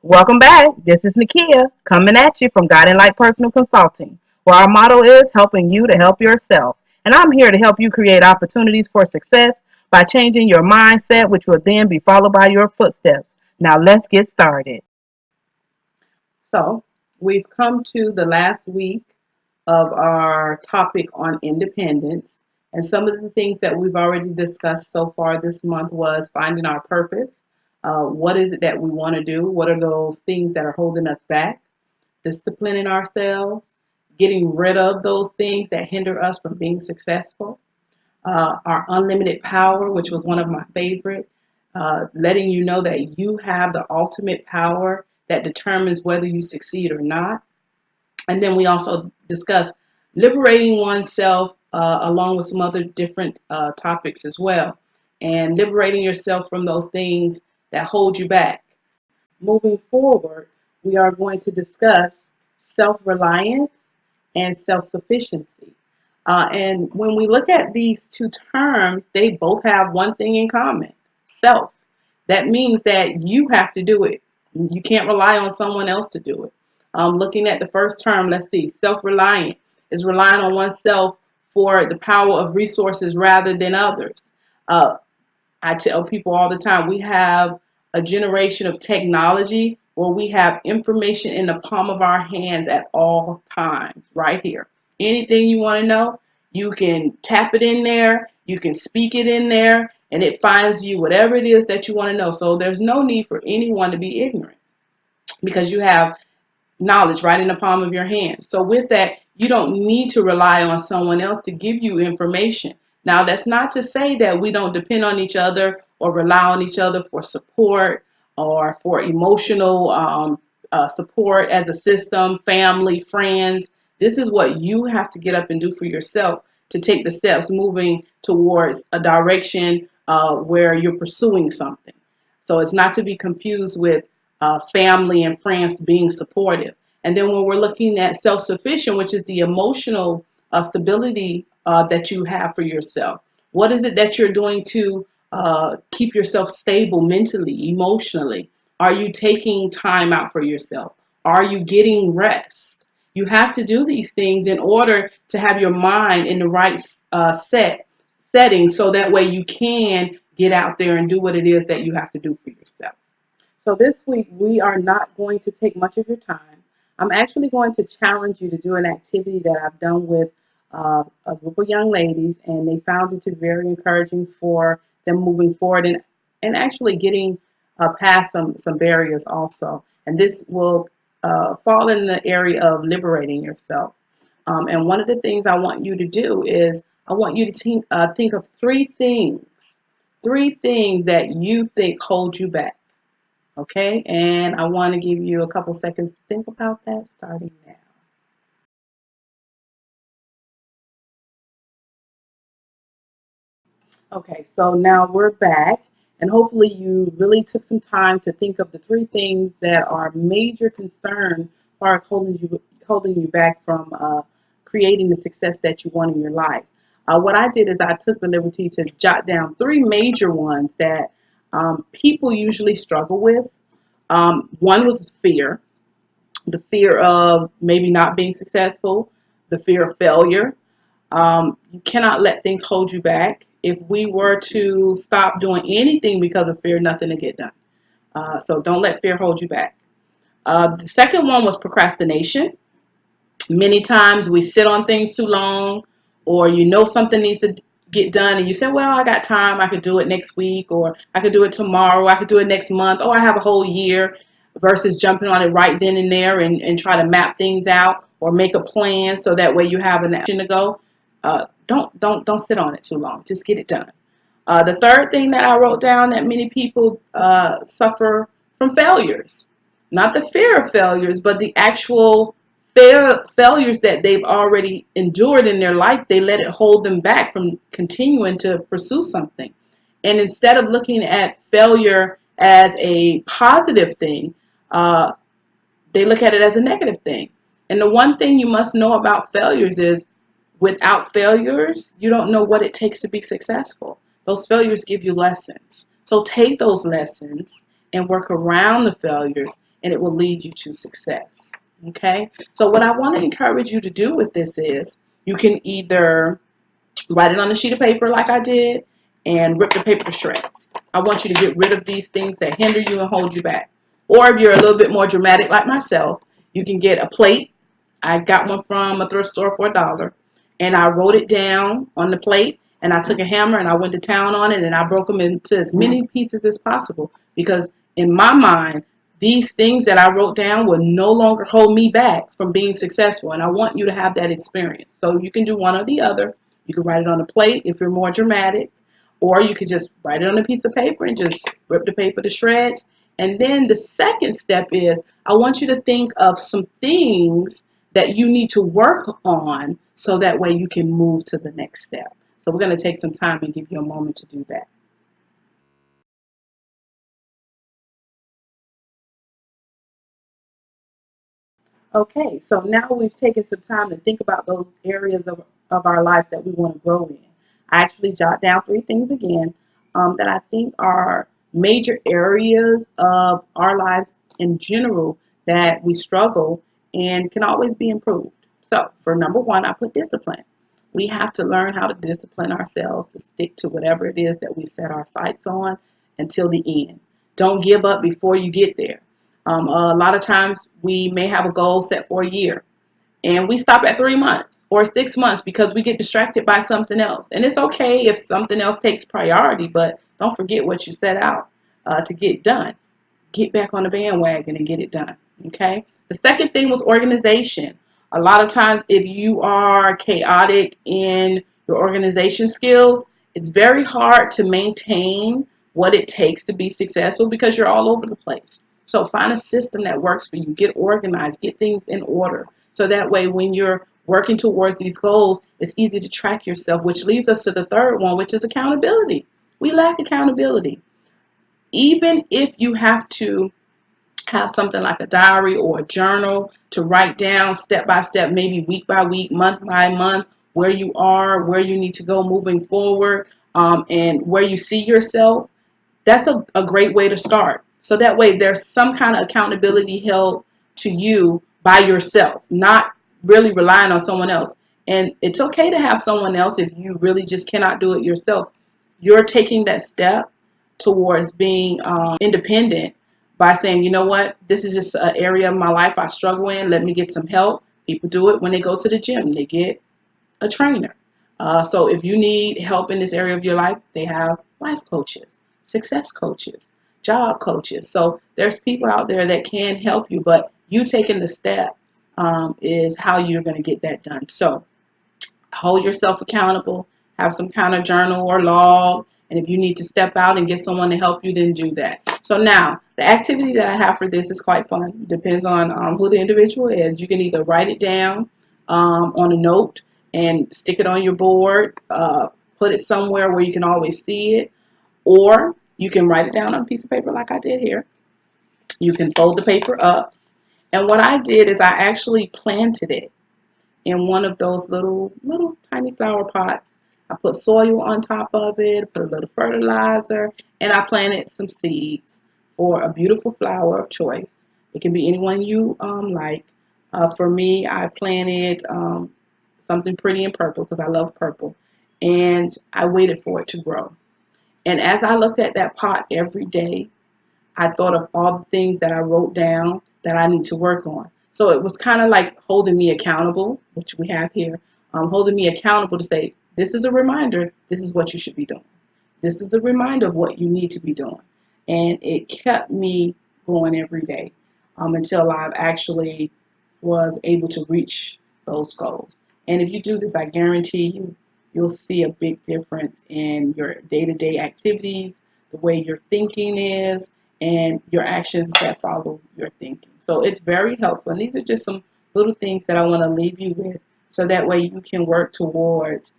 Welcome back. This is Nakia coming at you from Guiding Light Personal Consulting, where our motto is helping you to help yourself. And I'm here to help you create opportunities for success by changing your mindset, which will then be followed by your footsteps. Now let's get started. So, we've come to the last week of our topic on independence. And some of the things that we've already discussed so far this month was finding our purpose. What is it that we want to do? What are those things that are holding us back? Disciplining ourselves, getting rid of those things that hinder us from being successful. Our unlimited power, which was one of my favorite, letting you know that you have the ultimate power that determines whether you succeed or not. And then we also discuss liberating oneself along with some other different topics as well. And liberating yourself from those things that hold you back. Moving forward, we are going to discuss self-reliance and self-sufficiency. And when we look at these two terms, they both have one thing in common: self. That means that you have to do it. You can't rely on someone else to do it. Looking at the first term, let's see, self-reliant is relying on oneself for the power of resources rather than others. Uh, I tell people all the time, we have a generation of technology where we have information in the palm of our hands at all times, right here. Anything you want to know, you can tap it in there, you can speak it in there, and it finds you whatever it is that you want to know. So there's no need for anyone to be ignorant because you have knowledge right in the palm of your hand. So with that, you don't need to rely on someone else to give you information. Now, that's not to say that we don't depend on each other or rely on each other for support or for emotional support as a system, family, friends. This is what you have to get up and do for yourself to take the steps moving towards a direction where you're pursuing something. So it's not to be confused with family and friends being supportive. And then when we're looking at self-sufficient, which is the emotional stability that you have for yourself, what is it that you're doing to keep yourself stable mentally, emotionally? Are you taking time out for yourself? Are you getting rest? You have to do these things in order to have your mind in the right setting so that way you can get out there and do what it is that you have to do for yourself. So this week, we are not going to take much of your time. I'm actually going to challenge you to do an activity that I've done with a group of young ladies, and they found it to be very encouraging for them moving forward and actually getting past some barriers also. And this will fall in the area of liberating yourself. And one of the things I want you to do is I want you to think of three things that you think hold you back. Okay, and I want to give you a couple seconds to think about that starting now. Okay, so now we're back, and hopefully you really took some time to think of the three things that are major concern as far as holding you back from creating the success that you want in your life. What I did is I took the liberty to jot down three major ones that people usually struggle with. One was fear, the fear of maybe not being successful, the fear of failure. You cannot let things hold you back. If we were to stop doing anything because of fear, nothing to get done. So don't let fear hold you back. The second one was procrastination. Many times we sit on things too long, or something needs to get done, and you say, well, I got time, I could do it next week, or I could do it tomorrow, I could do it next month, oh, I have a whole year, versus jumping on it right then and there and try to map things out or make a plan so that way you have an action to go. Don't sit on it too long. Just get it done. The third thing that I wrote down that many people suffer from failures, not the fear of failures, but the actual failures that they've already endured in their life. They let it hold them back from continuing to pursue something. And instead of looking at failure as a positive thing, they look at it as a negative thing. And the one thing you must know about failures is without failures, you don't know what it takes to be successful. Those failures give you lessons. So take those lessons and work around the failures, and it will lead you to success. Okay? So what I want to encourage you to do with this is you can either write it on a sheet of paper like I did and rip the paper to shreds. I want you to get rid of these things that hinder you and hold you back. Or if you're a little bit more dramatic like myself, you can get a plate. I got one from a thrift store for $1, and I wrote it down on the plate, and I took a hammer and I went to town on it, and I broke them into as many pieces as possible, because in my mind, these things that I wrote down will no longer hold me back from being successful, and I want you to have that experience. So you can do one or the other. You can write it on a plate if you're more dramatic, or you could just write it on a piece of paper and just rip the paper to shreds. And then the second step is I want you to think of some things that you need to work on so that way you can move to the next step. So we're going to take some time and give you a moment to do that. Okay, so now we've taken some time to think about those areas of our lives that we want to grow in. I actually jot down 3 things again that I think are major areas of our lives in general that we struggle and can always be improved. So, for number 1, I put discipline. We have to learn how to discipline ourselves to stick to whatever it is that we set our sights on until the end. Don't give up before you get there. A lot of times we may have a goal set for a year and we stop at 3 months or 6 months because we get distracted by something else. And it's okay if something else takes priority, but don't forget what you set out to get done. Get back on the bandwagon and get it done. Okay. The second thing was organization. A lot of times if you are chaotic in your organization skills, it's very hard to maintain what it takes to be successful because you're all over the place. So find a system that works for you. Get organized. Get things in order. So that way when you're working towards these goals, it's easy to track yourself, which leads us to the third one, which is accountability. We lack accountability. Even if you have to have something like a diary or a journal to write down step by step, maybe week by week, month by month, where you are, where you need to go moving forward, and where you see yourself, that's a great way to start. So that way there's some kind of accountability held to you by yourself, not really relying on someone else. And it's okay to have someone else if you really just cannot do it yourself. You're taking that step towards being independent by saying, you know what, this is just an area of my life I struggle in. Let me get some help. People do it when they go to the gym. They get a trainer. So if you need help in this area of your life, they have life coaches, success coaches, job coaches. So there's people out there that can help you, but you taking the step is how you're going to get that done. So hold yourself accountable, have some kind of journal or log, and if you need to step out and get someone to help you, then do that. So now, the activity that I have for this is quite fun. It depends on who the individual is. You can either write it down on a note and stick it on your board, put it somewhere where you can always see it, or you can write it down on a piece of paper like I did here. You can fold the paper up. And what I did is I actually planted it in one of those little tiny flower pots. I put soil on top of it, put a little fertilizer, and I planted some seeds for a beautiful flower of choice. It can be anyone you like. For me, I planted something pretty in purple because I love purple, and I waited for it to grow. And as I looked at that pot every day, I thought of all the things that I wrote down that I need to work on. So it was kind of like holding me accountable, which we have here, holding me accountable to say, this is a reminder, this is what you should be doing. This is a reminder of what you need to be doing. And it kept me going every day until I actually was able to reach those goals. And if you do this, I guarantee you, you'll see a big difference in your day-to-day activities, the way your thinking is, and your actions that follow your thinking. So it's very helpful. And these are just some little things that I want to leave you with so that way you can work towards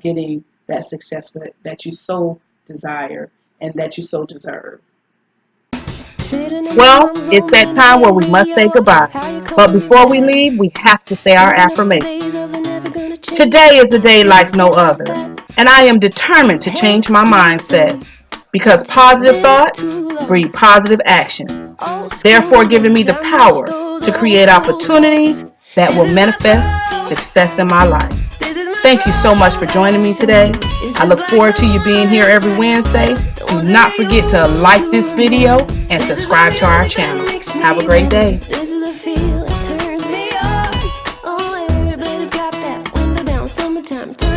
getting that success that you so desire and that you so deserve. Well, it's that time where we must say goodbye. But before we leave, we have to say our affirmation. Today is a day like no other, and I am determined to change my mindset. because positive thoughts breed positive actions, therefore giving me the power to create opportunities that will manifest success in my life. Thank you so much for joining me today. I look forward to you being here every Wednesday. Do not forget to like this video and subscribe to our channel. Have a great day. This is the feel that turns me on. Oh, everybody's got that window down, summertime.